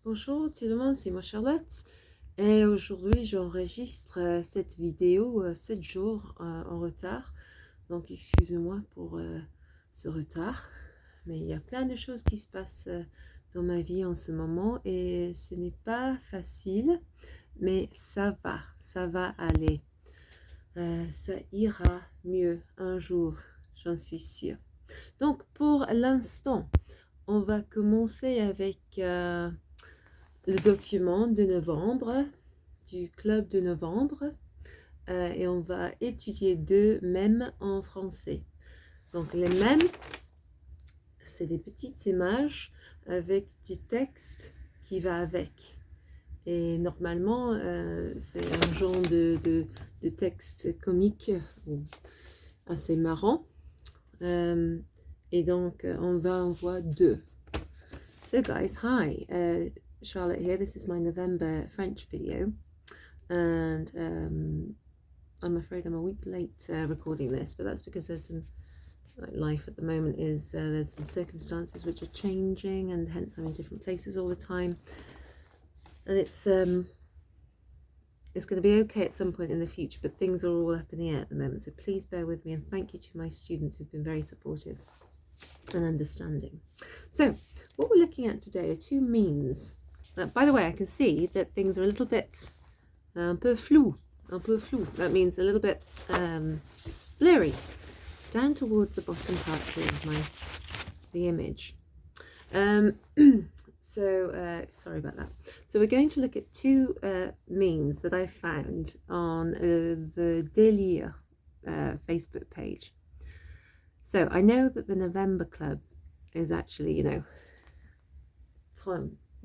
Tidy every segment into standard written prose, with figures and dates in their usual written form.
Bonjour tout le monde, c'est moi Charlotte et aujourd'hui j'enregistre cette vidéo 7 jours en retard, donc excusez-moi pour ce retard, mais il y a plein de choses qui se passent dans ma vie en ce moment et ce n'est pas facile, mais ça va aller, ça ira mieux un jour, j'en suis sûre. Donc pour l'instant, on va commencer avec le document de novembre, du club de novembre, et on va étudier 2 mèmes en français. Donc les mèmes, c'est des petites images avec du texte qui va avec. Et normalement, c'est un genre de texte comique assez marrant. Et donc, on va en voir 2. So guys, hi. Charlotte here. This is my November French video, and I'm afraid I'm a week late recording this, but that's because there's some life at the moment is there's some circumstances which are changing, and hence I'm in different places all the time, and it's going to be okay at some point in the future, but things are all up in the air at the moment, so please bear with me, and thank you to my students who've been very supportive and understanding. So what we're looking at today are 2 memes. By the way, I can see that things are a little bit un peu flou. That means a little bit blurry down towards the bottom part of the image. Sorry about that. So we're going to look at 2 memes that I found on the Délire Facebook page. So I know that the November Club is actually,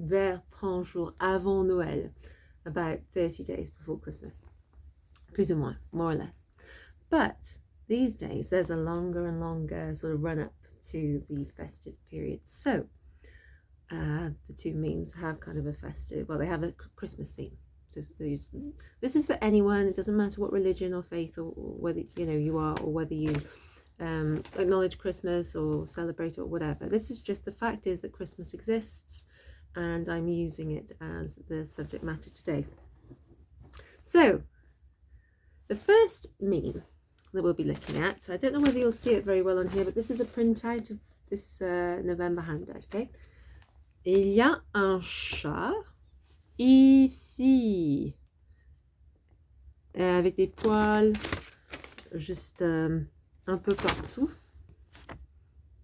vers 30 jours avant Noël, about 30 days before Christmas, plus ou moins, more or less. But these days there's a longer and longer sort of run up to the festive period. So the 2 memes have kind of a festive, well, they have a Christmas theme. So this is for anyone. It doesn't matter what religion or faith or whether you are, or whether you acknowledge Christmas or celebrate it or whatever. This is just, the fact is that Christmas exists, and I'm using it as the subject matter today. So the first meme that we'll be looking at, I don't know whether you'll see it very well on here, but this is a printout of this November handout, okay? Il y a un chat ici, avec des poils juste un peu partout,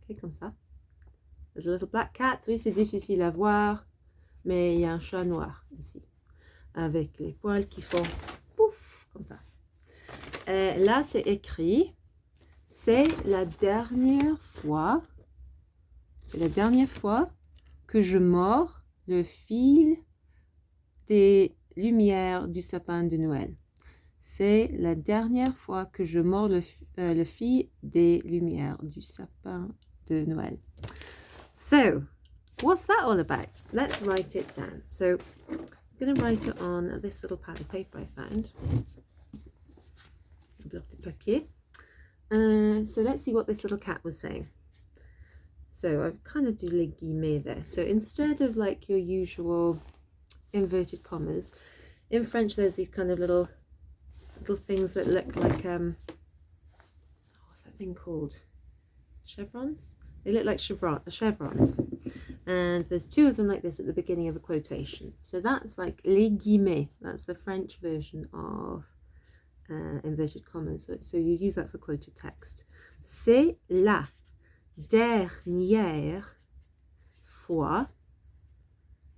okay, comme ça. There's a little black cat, oui, c'est difficile à voir, mais il y a un chat noir ici, avec les poils qui font pouf, comme ça. Là, c'est écrit, c'est la dernière fois que je mords le fil des lumières du sapin de Noël. C'est la dernière fois que je mords le fil des lumières du sapin de Noël. So, what's that all about? Let's write it down. So, I'm going to write it on this little pad of paper I found. A bloc de papier. So let's see what this little cat was saying. So I've kind of do les guillemets there. So instead of like your usual inverted commas, in French there's these kind of little things that look like what's that thing called? Chevrons? They look like chevrons. And there's 2 of them like this at the beginning of a quotation. So that's like les guillemets. That's the French version of inverted commas. So you use that for quoted text. C'est la dernière fois.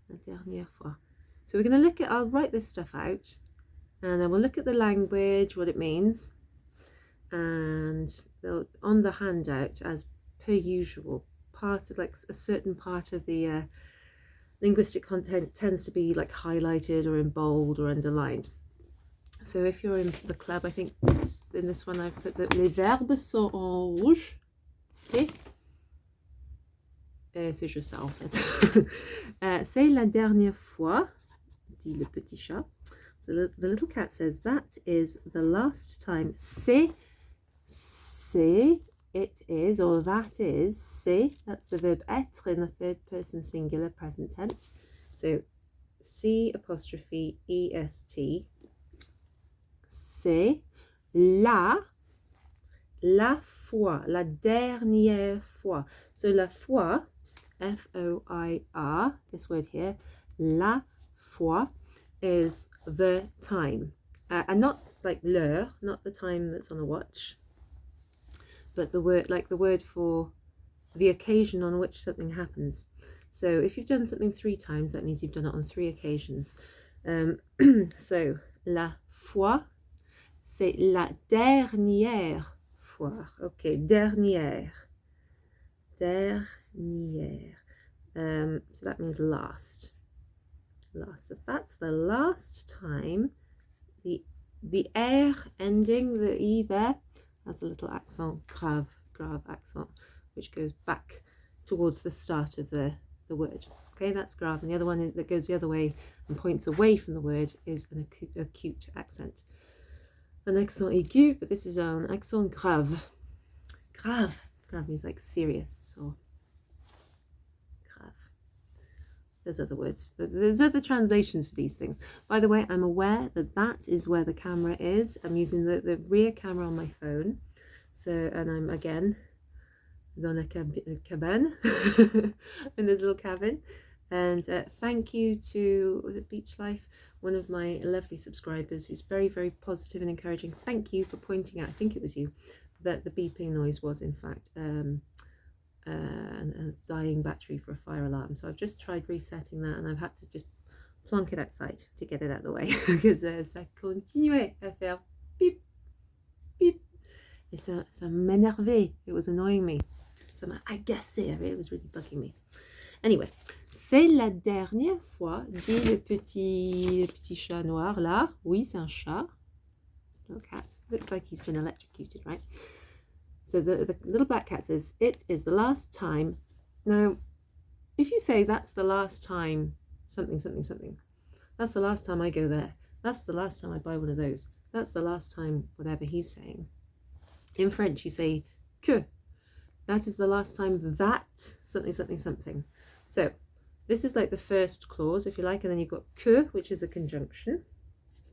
La dernière fois. So we're going to look at, I'll write this stuff out, and then we'll look at the language, what it means, and on the handout, as per usual, part of like a certain part of the linguistic content tends to be like highlighted or in bold or underlined. So if you're in the club, I think in this one I've put that les verbes sont en rouge. Okay. C'est juste ça en fait. C'est la dernière fois, dit le petit chat. So the little cat says that is the last time. C'est, it is, or that is, c'est, that's the verb être in the 3rd person singular present tense. So C apostrophe E-S-T. C'est la fois, la dernière fois. So la fois, F-O-I-R, this word here, la fois is the time. And not like l'heure, not the time that's on a watch, but the word, like the word for the occasion on which something happens. So if you've done something 3 times, that means you've done it on 3 occasions. So la fois, c'est la dernière fois. Okay, dernière. Dernière. So that means last. Last. So that's the last time. The R ending, the E there, has a little accent, grave accent, which goes back towards the start of the word. Okay, that's grave. And the other one that goes the other way and points away from the word is an acute accent. An accent aigu, but this is an accent grave. Grave. Grave means like serious or grave. There's other words. There's other translations for these things. By the way, I'm aware that that is where the camera is. I'm using the rear camera on my phone. So, and I'm again dans la cabane, in this little cabin. And thank you to, was it Beach Life? One of my lovely subscribers who's very, very positive and encouraging. Thank you for pointing out, I think it was you, that the beeping noise was in fact a dying battery for a fire alarm. So I've just tried resetting that and I've had to just plonk it outside to get it out of the way because ça continuait à faire beep, beep. Et ça m'énervait. It was annoying me. Ça m'a agacé. It was really bugging me. Anyway, c'est la dernière fois, dit le petit chat noir là. Oui, c'est un chat. It's a little cat. Looks like he's been electrocuted, right? So the little black cat says, it is the last time. Now, if you say that's the last time something, something, something, that's the last time I go there. That's the last time I buy one of those. That's the last time whatever he's saying. In French, you say que. That is the last time that something, something, something. So this is like the first clause, if you like, and then you've got que, which is a conjunction.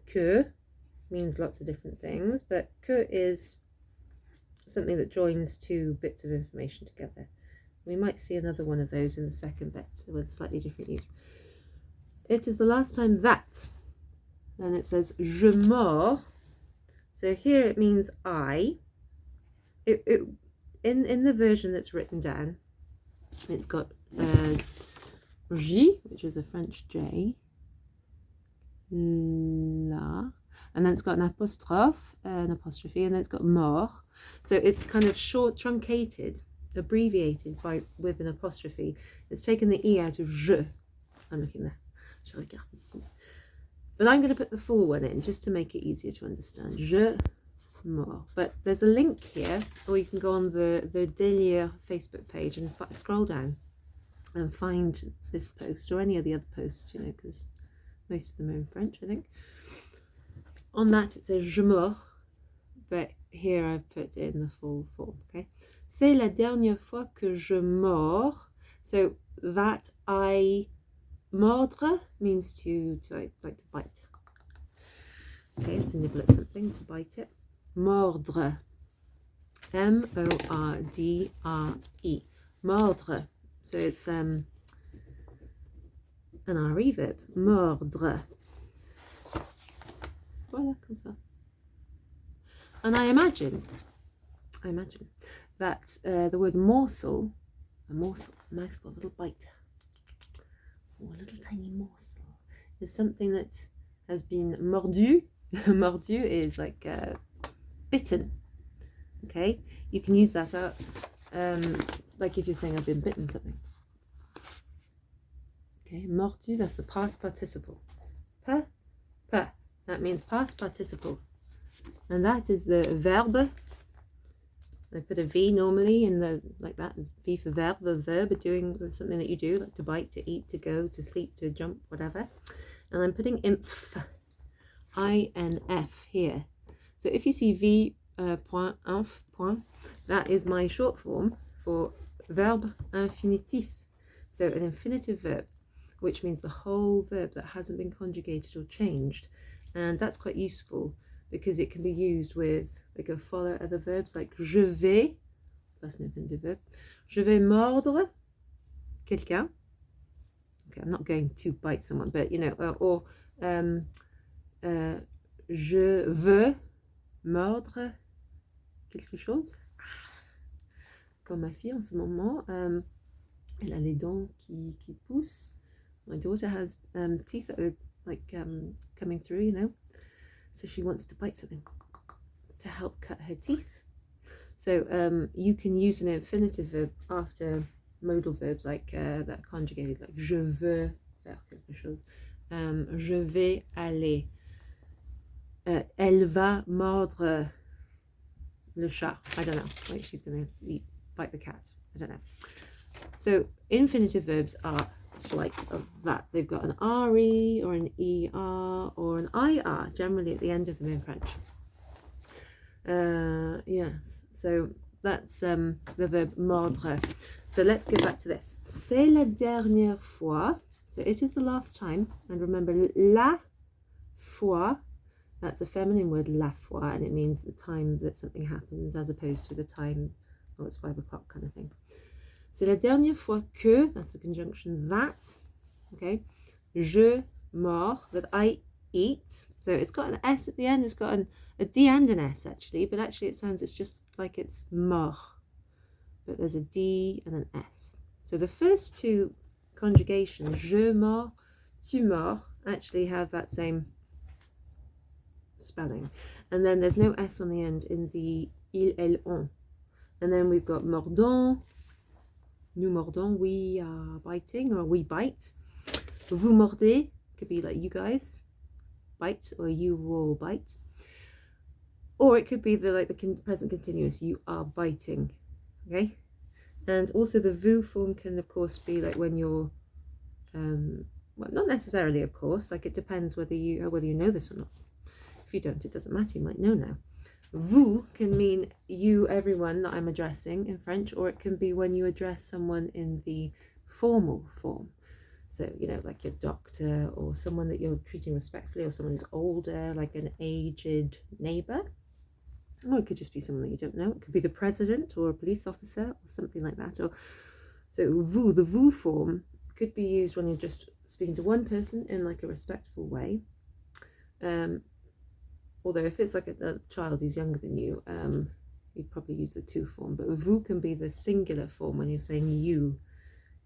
Que means lots of different things, but que is something that joins 2 bits of information together. We might see another one of those in the second bit with slightly different use. It is the last time that, and it says je mords. So here it means I. In the version that's written down, it's got J, which is a French J, la, and then it's got an apostrophe, and then it's got mort. So it's kind of short, truncated, abbreviated with an apostrophe. It's taken the E out of je. I'm looking there. Je regarde ici. But I'm going to put the full one in just to make it easier to understand. Je mords. But there's a link here, or you can go on the Délire Facebook page and scroll down and find this post or any of the other posts, you know, because most of them are in French, I think. On that it says je mords, but here I've put in the full form, okay? C'est la dernière fois que je mords. So that I mordre means to like to bite. Okay, to nibble at something, to bite it. Mordre. M-O-R-D-R-E. Mordre. So it's an RE verb. Mordre. Voilà, comme ça. And I imagine that the word morsel, a mouthful, a little bite, or a little tiny morsel, is something that has been mordu. Mordu is like bitten. Okay, you can use that out, like if you're saying I've been bitten something. Okay, mordu, that's the past participle. Pa, that means past participle. And that is the verb. I put a V normally in the, like that, V for verb, the verb, doing something that you do, like to bite, to eat, to go, to sleep, to jump, whatever. And I'm putting inf, I-N-F here. So if you see V point, inf, point, that is my short form for verb infinitif. So an infinitive verb. which means the whole verb that hasn't been conjugated or changed. And that's quite useful because it can be used with, like, a follow other verbs, like je vais, that's an infinitive verb, je vais mordre quelqu'un. Okay, I'm not going to bite someone, but you know, je veux mordre quelque chose. Comme ma fille en ce moment, elle a les dents qui poussent. My daughter has teeth that are like coming through, you know, so she wants to bite something to help cut her teeth. So you can use an infinitive verb after modal verbs like that are conjugated, like je veux faire quelque chose, je vais aller, elle va mordre le chat. I don't know, like she's gonna bite the cat. I don't know. So infinitive verbs are like that. They've got an RE or an ER or an IR generally at the end of them in French. Yes, so that's the verb mordre. So let's go back to this. C'est la dernière fois. So it is the last time. And remember, la fois, that's a feminine word, la fois, and it means the time that something happens as opposed to the time, oh, it's 5 o'clock kind of thing. C'est la dernière fois que, that's the conjunction that, okay, je mords, that I eat. So it's got an S at the end, it's got a D and an S actually, but actually it sounds, it's just like it's mort, but there's a D and an S. So the first two conjugations, je mords, tu mords, actually have that same spelling. And then there's no S on the end in the il, elle, on. And then we've got mordons, nous mordons, we are biting, or we bite. Vous mordez could be like you guys bite, or you will bite. Or it could be the present continuous, you are biting, okay? And also the vous form can of course be like when you're, well, not necessarily of course, like it depends whether you know this or not. If you don't, it doesn't matter, you might know now. Vous can mean you, everyone that I'm addressing in French, or it can be when you address someone in the formal form. So, you know, like your doctor or someone that you're treating respectfully, or someone who's older, like an aged neighbor. Or it could just be someone that you don't know. It could be the president or a police officer or something like that. Or so vous, the vous form could be used when you're just speaking to one person in like a respectful way. Although if it's like a child who's younger than you, you'd probably use the tu form. But vous can be the singular form when you're saying you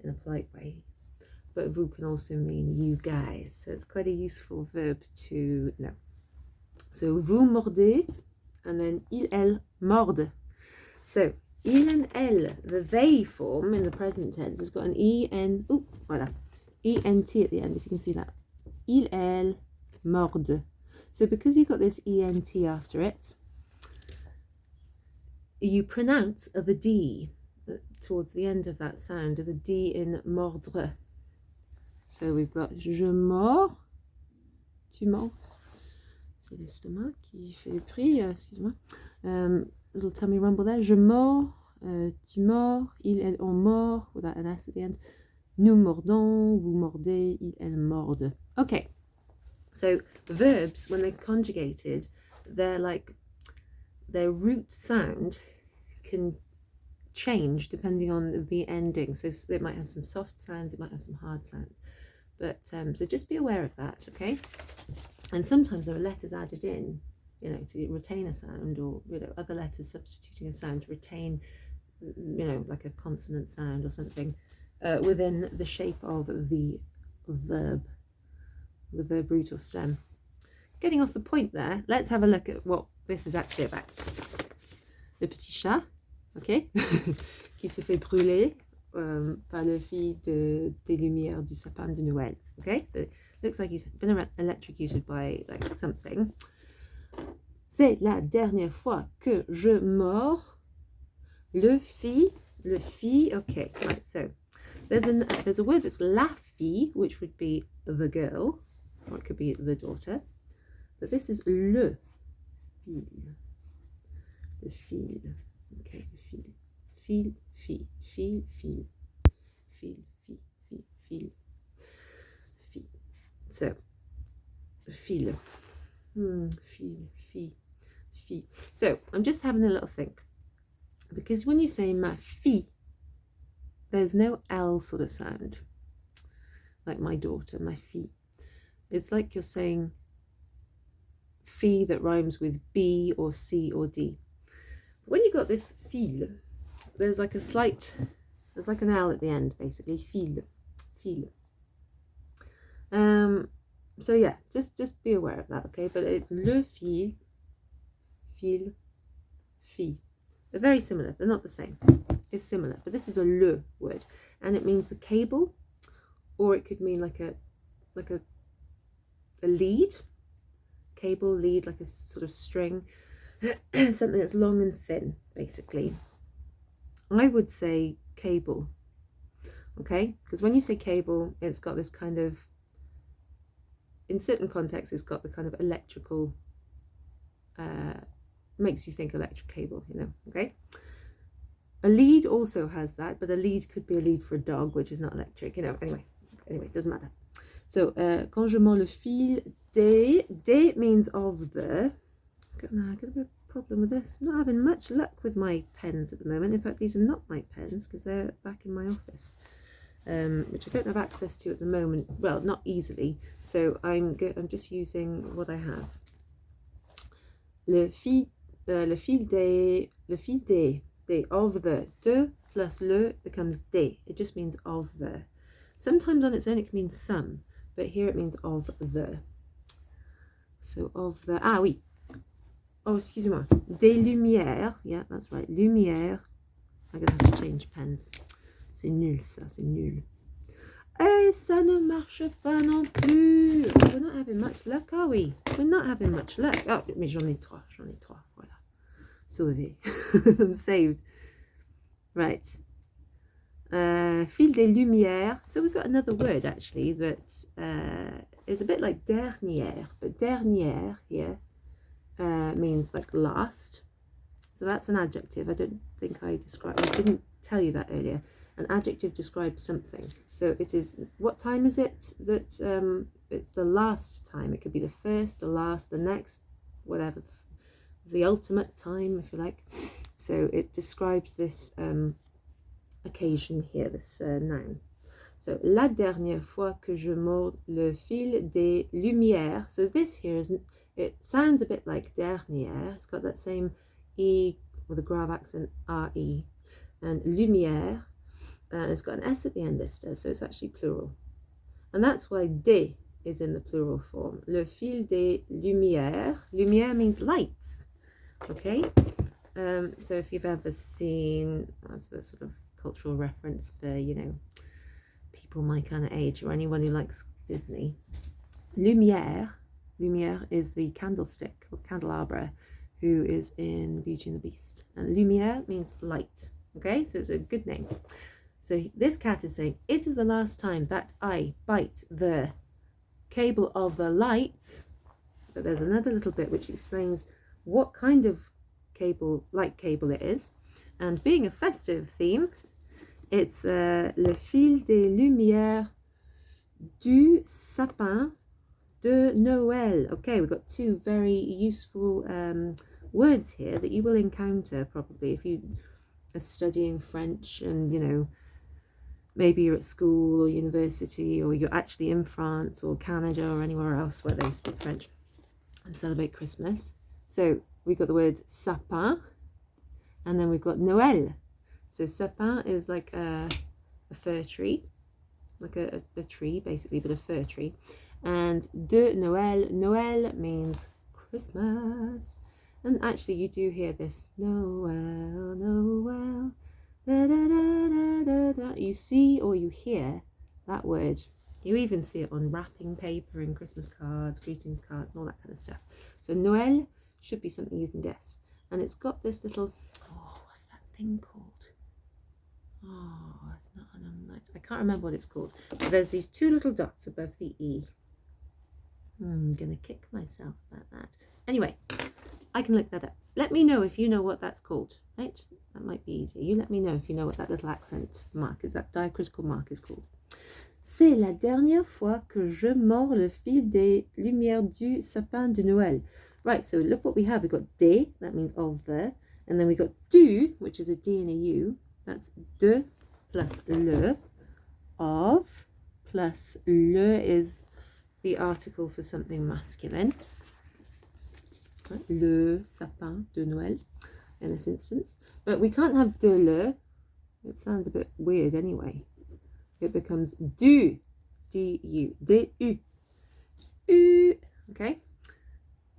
in a polite way. But vous can also mean you guys. So it's quite a useful verb to know. So vous mordez, and then il, elle mordent. So il and elle, the they form in the present tense, has got an en, voilà, ent at the end, if you can see that. Il, elle mordent. So because you've got this ent after it, you pronounce the D towards the end of that sound, the D in mordre. So we've got je mords, tu mords. C'est l'estomac qui fait le prix, excuse-moi. Little tummy rumble there. Je mords, tu mords, il, elle, on mord, without an S at the end. Nous mordons, vous mordez, il, elle morde. Okay, so verbs, when they're conjugated, they're like, their root sound can change depending on the ending. So it might have some soft sounds, it might have some hard sounds. But so just be aware of that, okay? And sometimes there are letters added in, you know, to retain a sound, or, you know, other letters substituting a sound to retain, you know, like a consonant sound or something within the shape of the verb root or stem. Getting off the point there, let's have a look at what this is actually about. Le petit chat, okay, qui se fait brûler par le fil des lumières du sapin de Noël. Okay, so it looks like he's been electrocuted by like something. C'est la dernière fois que je mords le fil. Okay, right, so there's a word that's la fille, which would be the girl, or it could be the daughter, but this is le fil. Le fil. Okay, le fil. Fil, fille, fil, fil. Fil, fil, fil, fil. So, fil. Fille. So, I'm just having a little think. Because when you say ma fille, there's no L sort of sound. Like my daughter, my fille. It's like you're saying fille that rhymes with B or C or D. When you got this fil, there's like an L at the end, basically. Fil. So yeah, just be aware of that, okay? But it's le fil, fille. They're very similar. They're not the same. It's similar, but this is a le word, and it means the cable, or it could mean like a lead, cable, lead, like a sort of string, something that's long and thin, basically. I would say cable, okay? Because when you say cable, it's got this kind of, in certain contexts, it's got the kind of electrical, makes you think electric cable, you know, okay? A lead also has that, but a lead could be a lead for a dog, which is not electric, you know. Anyway, it doesn't matter. So, quand je monte le fil des means of the. I got a bit of a problem with this. I'm not having much luck with my pens at the moment. In fact, these are not my pens because they're back in my office, which I don't have access to at the moment. Well, not easily. So I'm just using what I have. Le fil des, of the. De plus le becomes des. It just means of the. Sometimes on its own it can mean some, but here it means of the. So of the. Ah oui. Oh, excusez-moi. Des lumières. Yeah, that's right. Lumière. I'm going to have to change pens. C'est nul, ça. C'est nul. Et ça ne marche pas non plus. We're not having much luck, are we? We're not having much luck. Oh, mais j'en ai trois. Voilà. Sauvé. I'm saved. Right. Fil des lumières. So we've got another word, actually, that is a bit like dernière. But dernière here means like last. So that's an adjective. I don't think I didn't tell you that earlier. An adjective describes something. So it is, what time is it that it's the last time? It could be the first, the last, the next, whatever, the ultimate time, if you like. So it describes this occasion here, this noun. So, la dernière fois que je mords le fil des lumières. So this here is, it sounds a bit like dernière. It's got that same E with a grave accent, R-E. And lumière, it's got an S at the end, this does, so it's actually plural. And that's why des is in the plural form. Le fil des lumières. Lumière means lights, okay? So if you've ever seen, that's a sort of cultural reference for, you know, people my kind of age or anyone who likes Disney. Lumière is the candlestick or candelabra who is in Beauty and the Beast. And lumière means light, okay? So it's a good name. So this cat is saying, it is the last time that I bite the cable of the lights. But there's another little bit which explains what kind of light cable it is. And being a festive theme, it's le fil des lumières du sapin de Noël. Okay, we've got two very useful words here that you will encounter probably if you are studying French and, you know, maybe you're at school or university, or you're actually in France or Canada or anywhere else where they speak French and celebrate Christmas. So we've got the word sapin, and then we've got Noël. So sapin is like a fir tree, like a tree basically, but a fir tree. And de Noël, Noël means Christmas. And actually you do hear this, Noël, Noël, da, da, da, da, da, da. You see or you hear that word. You even see it on wrapping paper and Christmas cards, greetings cards, and all that kind of stuff. So Noël should be something you can guess. And it's got this little, oh, what's that thing called? Oh, it's not an light. I can't remember what it's called. But there's these two little dots above the E. I'm going to kick myself about that. Anyway, I can look that up. Let me know if you know what that's called, right? That might be easier. You let me know if you know what that little accent mark is, that diacritical mark is called. C'est la dernière fois que je mords le fil des lumières du sapin de Noël. Right, so look what we have. We've got des, that means of the, and then we've got du, which is a D and a U. That's de plus le, of plus le is the article for something masculine. Le sapin de Noël in this instance. But we can't have de le. It sounds a bit weird anyway. It becomes du, D-U, D-U, U, okay?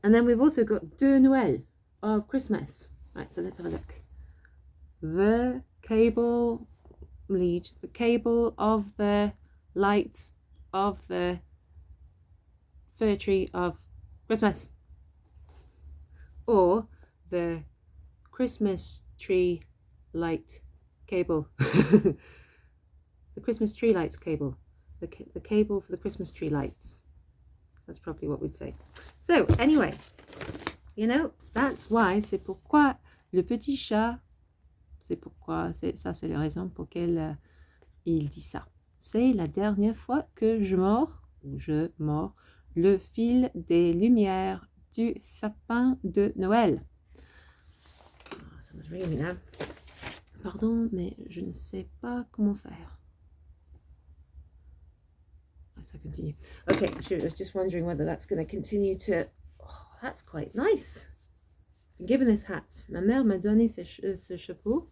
And then we've also got de Noël, of Christmas. Right, so let's have a look. The cable lead, the cable of the lights of the fir tree of Christmas. Or the Christmas tree light cable. The Christmas tree lights cable. The cable for the Christmas tree lights. That's probably what we'd say. So, anyway, you know, that's why, c'est pourquoi le petit chat, c'est pourquoi, ça c'est la raison pour laquelle il dit ça. C'est la dernière fois que je mords le fil des lumières du sapin de Noël. Oh, someone's ringing me now. Pardon, mais je ne sais pas comment faire. As I continue. Okay, I was just wondering whether that's going to continue to... Oh, that's quite nice. I've been given this hat. Ma mère m'a donné ce chapeau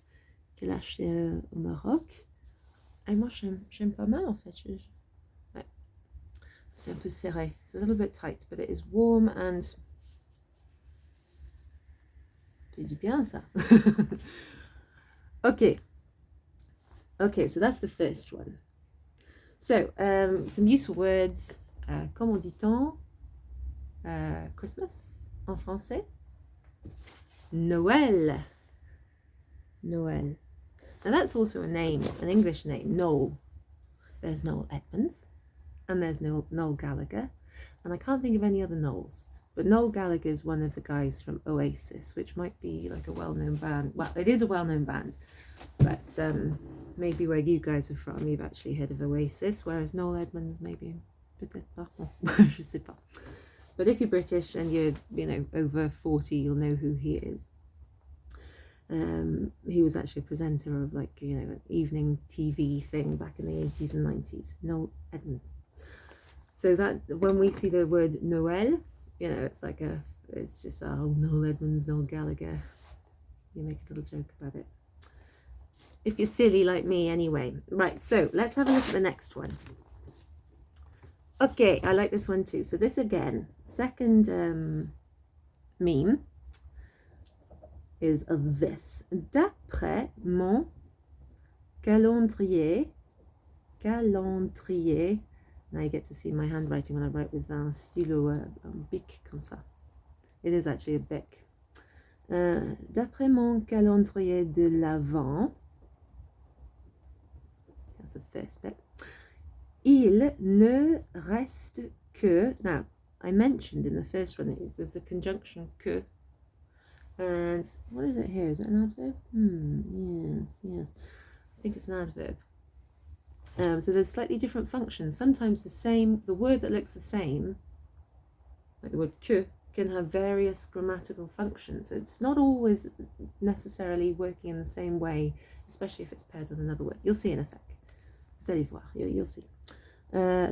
qu'elle a acheté au Maroc. Et moi, j'aime pas mal, en fait. Ouais. C'est un peu serré. It's a little bit tight, but it is warm and... C'est du bien, ça. Okay. Okay, so that's the first one. So, some useful words. Comment dit-on Christmas en français? Noël. Noël. Now that's also a name, an English name, Noel. There's Noel Edmonds, and there's Noel Gallagher, and I can't think of any other Noels. But Noel Gallagher is one of the guys from Oasis, which might be like a well-known band. Well, it is a well-known band, but maybe where you guys are from, you've actually heard of Oasis, whereas Noel Edmonds, maybe, peut-être pas, je sais pas. But if you're British and you're, you know, over 40, you'll know who he is. He was actually a presenter of, like, you know, an evening TV thing back in the 80s and 90s. Noel Edmonds. So that when we see the word Noël, you know, it's like it's just, oh, Noel Edmonds, Noel Gallagher. You make a little joke about it. If you're silly like me anyway. Right, so let's have a look at the next one. Okay, I like this one too. So this again, second meme is of this. D'après mon calendrier, now you get to see my handwriting when I write with un stylo, un bic comme ça. It is actually a bic. D'après mon calendrier de l'Avent, that's the first bit, il ne reste que, now I mentioned in the first one it was the conjunction que, and what is it here? Is it an adverb? Yes. I think it's an adverb. So there's slightly different functions. Sometimes the word that looks the same, like the word que, can have various grammatical functions. It's not always necessarily working in the same way, especially if it's paired with another word. You'll see in a sec. Vous allez voir, you'll see.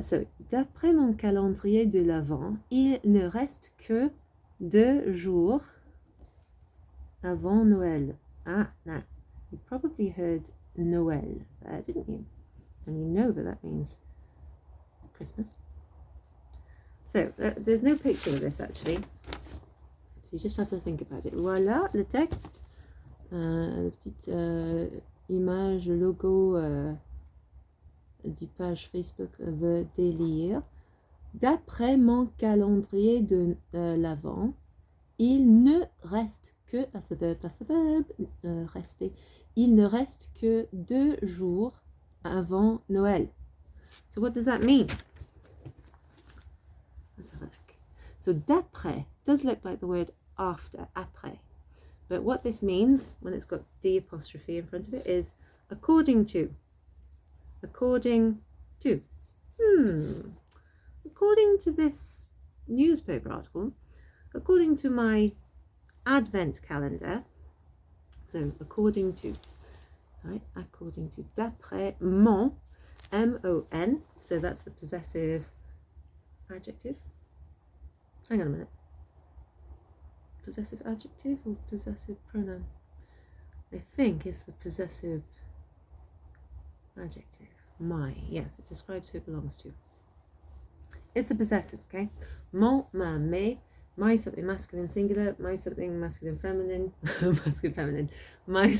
So, d'après mon calendrier de l'Avent, il ne reste que 2 jours avant Noël. Ah, now, you probably heard Noël there, didn't you? And you know that means Christmas. So, there's no picture of this actually. So you just have to think about it. Voilà le texte. La petite image, le logo du page Facebook The Délire. D'après mon calendrier de l'Avent, il ne reste que, that's the verb, rester, il ne reste que 2 jours avant Noël. So what does that mean? Let's have a look. So d'après does look like the word after, après. But what this means, when it's got D apostrophe in front of it, is according to. According to. According to this newspaper article, according to my advent calendar, so according to, d'après mon, M-O-N, so that's the possessive adjective. Hang on a minute. Possessive adjective or possessive pronoun? I think it's the possessive adjective. My, yes, it describes who it belongs to. It's a possessive, okay? Mon, ma, mes, my something masculine singular, my something masculine feminine, masculine feminine. My,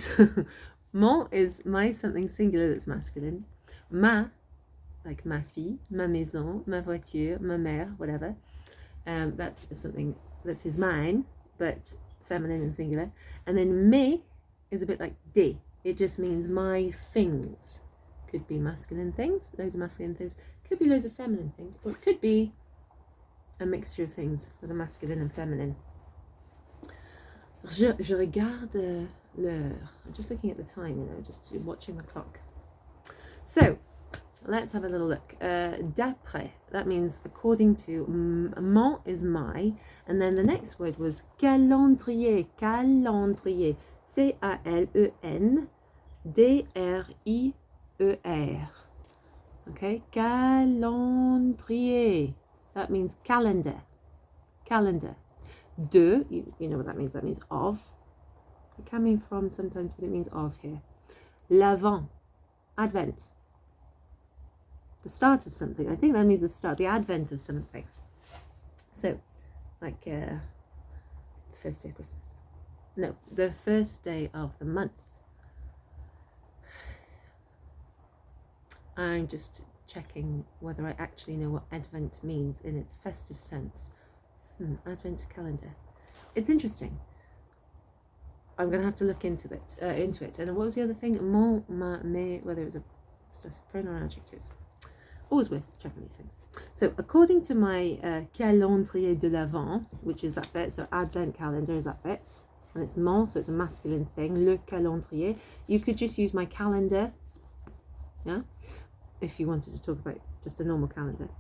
mon is my something singular that's masculine. Ma, like ma fille, ma maison, ma voiture, ma mère, whatever. That's something that is mine, but feminine and singular. And then mes is a bit like des. It just means my things. Could be masculine things, loads of masculine things. Could be loads of feminine things, or it could be a mixture of things with a masculine and feminine. Je regarde l'heure. I'm just looking at the time, just watching the clock. So let's have a little look. D'après, that means according to. Mon is my, and then the next word was calendrier. Calendrier. C-A-L-E-N-D-R-I-E-R. Okay, calendrier. That means calendar. Calendar. De, you know what that means. That means of. It can mean from sometimes, but it means of here. L'avant. Advent. The start of something. I think that means the start, the advent of something. So, like the first day of Christmas. No, the first day of the month. I'm just checking whether I actually know what Advent means in its festive sense. Advent calendar. It's interesting. I'm going to have to look into it. And what was the other thing? Mon, ma, mes, whether it was a possessive pronoun or adjective. Always worth checking these things. So according to my calendrier de l'Avent, which is that bit, so Advent calendar is that bit, and it's mon, so it's a masculine thing, le calendrier. You could just use my calendar, yeah, if you wanted to talk about just a normal calendar.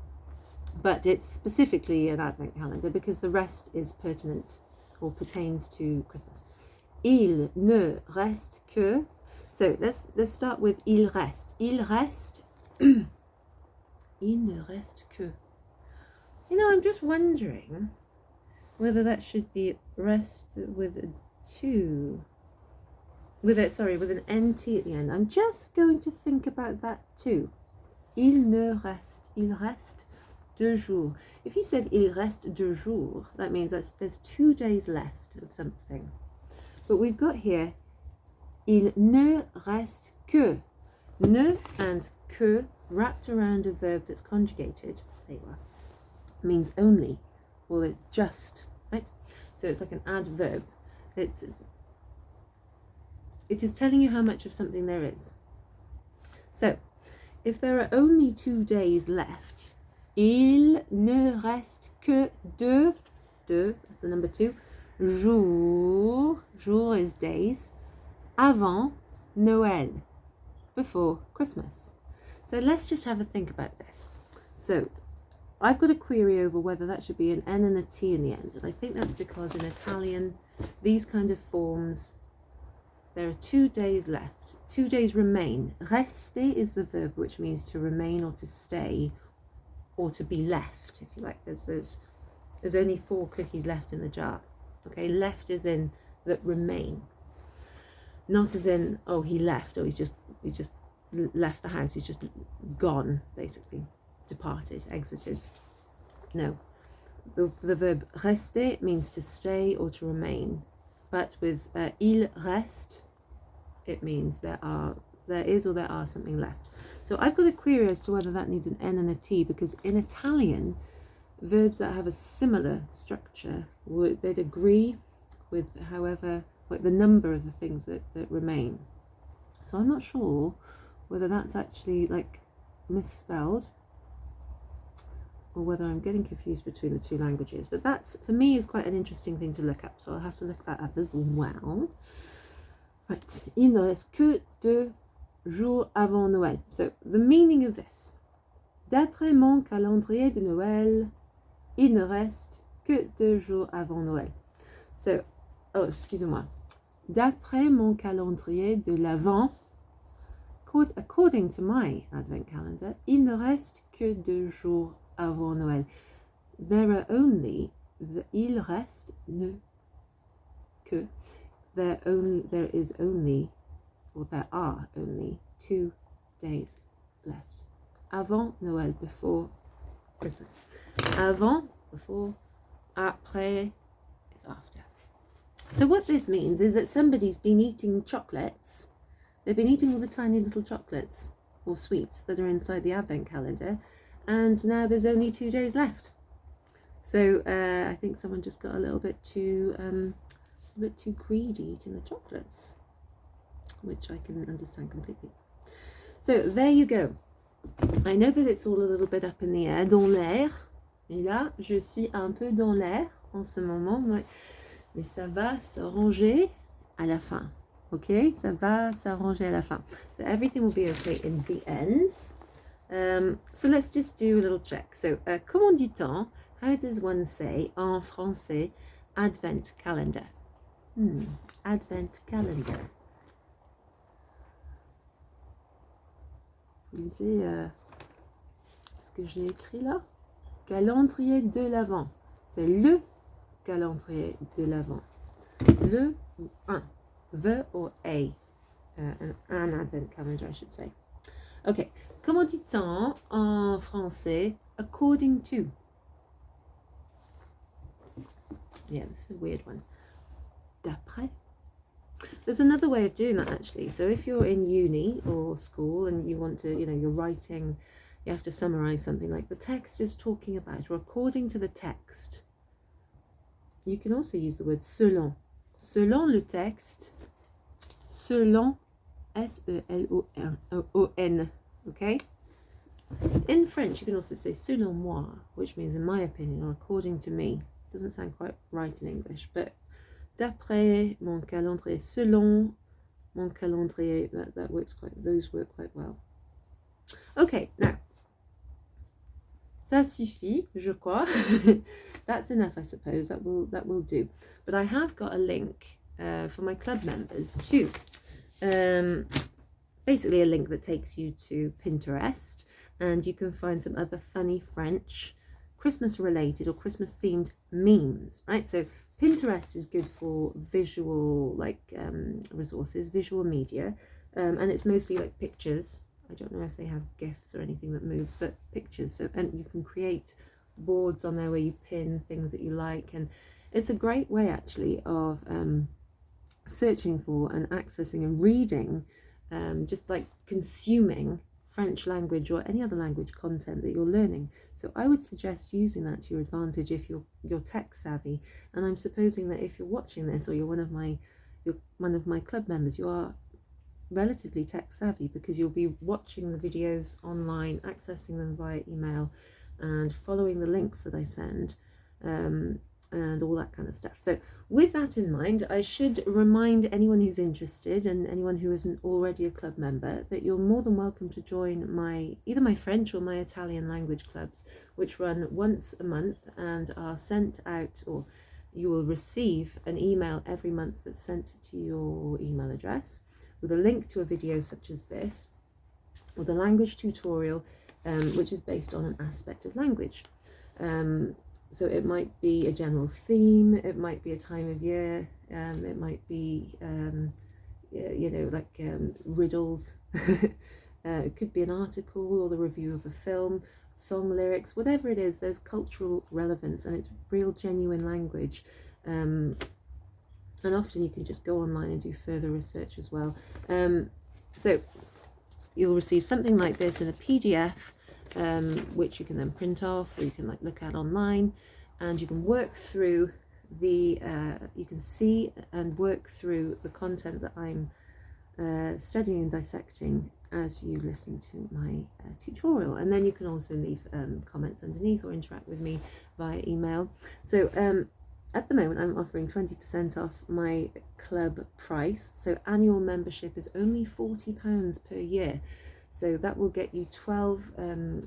But it's specifically an Advent calendar because the rest is pertinent or pertains to Christmas. Il ne reste que. So let's start with il reste. Il reste. Il ne reste que. I'm just wondering whether that should be rest with a two. With an NT at the end. I'm just going to think about that too. Il ne reste. Il reste 2 jours. If you said il reste 2 jours, that means there's 2 days left of something. But we've got here il ne reste que. Ne and que wrapped around a verb that's conjugated. There you are. Means only or just, right? So it's like an adverb. It is telling you how much of something there is. So if there are only 2 days left, il ne reste que 2, that's the number 2, jours, jour is days, avant Noël, before Christmas. So let's just have a think about this. So I've got a query over whether that should be an N and a T in the end, and I think that's because in Italian, these kind of forms, there are 2 days left. 2 days remain. Reste is the verb which means to remain or to stay or to be left, if you like. There's only 4 cookies left in the jar. Okay, left is in that remain. Not as in, oh, he left, or he's just left the house, he's just gone, basically. Departed, exited. No. The verb rester means to stay or to remain. But with il reste, it means there is or there are something left. So I've got a query as to whether that needs an N and a T, because in Italian, verbs that have a similar structure, they'd agree with the number of the things that remain. So I'm not sure whether that's actually like misspelled or whether I'm getting confused between the 2 languages. But that's, for me, is quite an interesting thing to look up. So I'll have to look that up as well. Right. Il ne reste que 2 jours avant Noël. So the meaning of this D'après mon calendrier de Noël, il ne reste que 2 jours avant Noël. So, oh, excusez-moi. D'après mon calendrier de l'Avent, according to my Advent calendar, il ne reste que 2 jours avant Noël. There are only, il reste, ne, que, there is only, or there are only 2 days left. Avant Noël, before Christmas. Avant, before, après is after. So what this means is that somebody's been eating chocolates. They've been eating all the tiny little chocolates or sweets that are inside the Advent calendar, and now there's only 2 days left. So I think someone just got a little bit too greedy eating the chocolates, which I can understand completely. So there you go. I know that it's all a little bit up in the air, dans l'air. Et là, je suis un peu dans l'air en ce moment, mais ça va s'arranger à la fin. Okay, ça va s'arranger à la fin. So everything will be okay in the end. So let's just do a little check. So, comment dit-on? How does one say en français Advent calendar? Advent calendar. Vous lisez ce que j'ai écrit là? Calendrier de l'Avent. C'est le calendrier de l'Avent. Le ou un. The or a. An Advent calendar, I should say. Okay. Comment dit-on en français according to? Yeah, this is a weird one. D'après. There's another way of doing that actually. So if you're in uni or school and you want to, you're writing, you have to summarize something like the text is talking about, or according to the text. You can also use the word selon. Selon le texte, selon, S-E-L-O-N, okay? In French, you can also say selon moi, which means in my opinion or according to me. It doesn't sound quite right in English, but d'après mon calendrier, selon mon calendrier, that works those work quite well. Okay, now, ça suffit, je crois. That's enough, I suppose. That will do. But I have got a link for my club members too. Basically a link that takes you to Pinterest, and you can find some other funny French Christmas related or Christmas themed memes, right? So Pinterest is good for visual resources, visual media, and it's mostly like pictures. I don't know if they have GIFs or anything that moves, but pictures. So, and you can create boards on there where you pin things that you like, and it's a great way actually of searching for and accessing and reading, just like consuming French language or any other language content that you're learning. So I would suggest using that to your advantage if you're tech savvy. And I'm supposing that if you're watching this or you're one of my club members, you are relatively tech savvy, because you'll be watching the videos online, accessing them via email, and following the links that I send, and all that kind of stuff. So with that in mind, I should remind anyone who's interested and anyone who isn't already a club member that you're more than welcome to join either my French or my Italian language clubs, which run once a month and are sent out, or you will receive an email every month that's sent to your email address with a link to a video such as this, with a language tutorial, which is based on an aspect of language. So it might be a general theme, it might be a time of year, it might be, riddles, it could be an article or the review of a film, song lyrics, whatever it is, there's cultural relevance and it's real genuine language. And often you can just go online and do further research as well. So you'll receive something like this in a PDF, which you can then print off, or you can look at online, and you can work through you can see and work through the content that I'm studying and dissecting as you listen to my tutorial. And then you can also leave comments underneath or interact with me via email. So at the moment I'm offering 20% off my club price, so annual membership is only £40 per year. So that will get you 12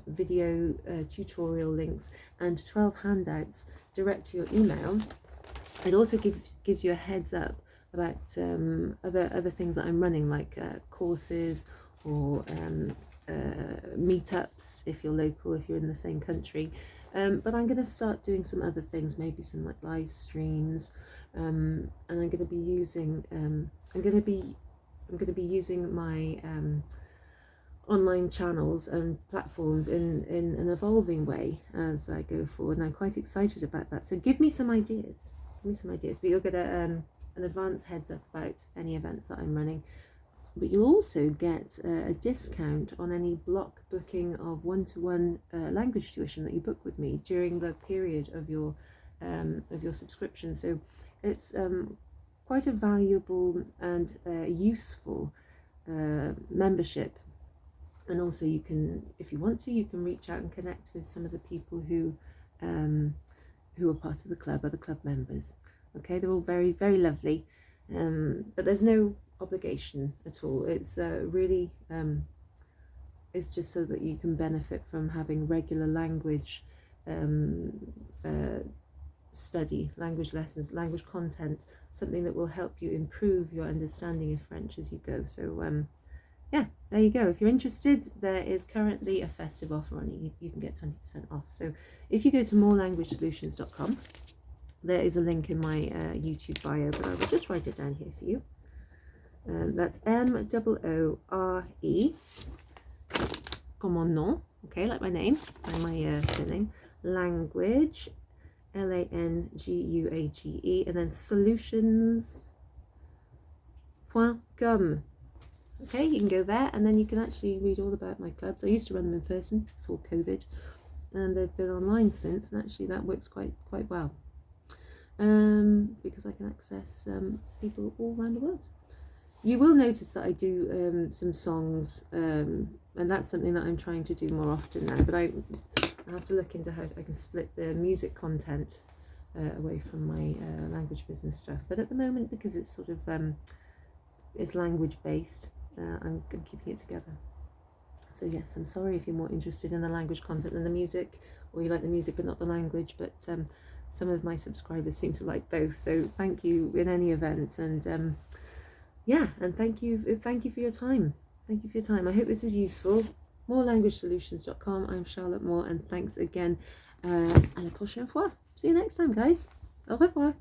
video tutorial links and 12 handouts direct to your email. It also gives you a heads up about other things that I'm running, like courses or meetups if you're local, if you're in the same country. But I'm going to start doing some other things, maybe some like live streams, and I'm going to be using I'm going to be using my online channels and platforms in an evolving way as I go forward, and I'm quite excited about that. So give me some ideas. Give me some ideas. But you'll get an advance heads up about any events that I'm running. But you'll also get a discount on any block booking of one-to-one language tuition that you book with me during the period of your subscription. So it's quite a valuable and useful membership. And also you can, if you want to, you can reach out and connect with some of the people who are part of the club, other club members. Okay, they're all very, very lovely. But there's no obligation at all. It's really it's just so that you can benefit from having regular language study, language lessons, language content, something that will help you improve your understanding of French as you go. So yeah, there you go. If you're interested, there is currently a festive offer on it. You can get 20% off. So if you go to morelanguagesolutions.com, there is a link in my YouTube bio, but I will just write it down here for you. That's M-O-O-R-E, comme mon nom, okay, like my name and my surname, language, Language, and then solutions.com. Okay, you can go there, and then you can actually read all about my clubs. I used to run them in person before COVID, and they've been online since, and actually that works quite well, because I can access people all around the world. You will notice that I do some songs, and that's something that I'm trying to do more often now, but I have to look into how I can split the music content away from my language business stuff. But at the moment, because it's sort of it's language based, I'm keeping it together. So yes, I'm sorry if you're more interested in the language content than the music, or you like the music but not the language, but some of my subscribers seem to like both. So thank you in any event, and yeah, and thank you for your time. Thank you for your time. I hope this is useful. Morelanguagesolutions.com. I'm Charlotte Moore, and thanks again. À la prochaine fois. See you next time, guys. Au revoir.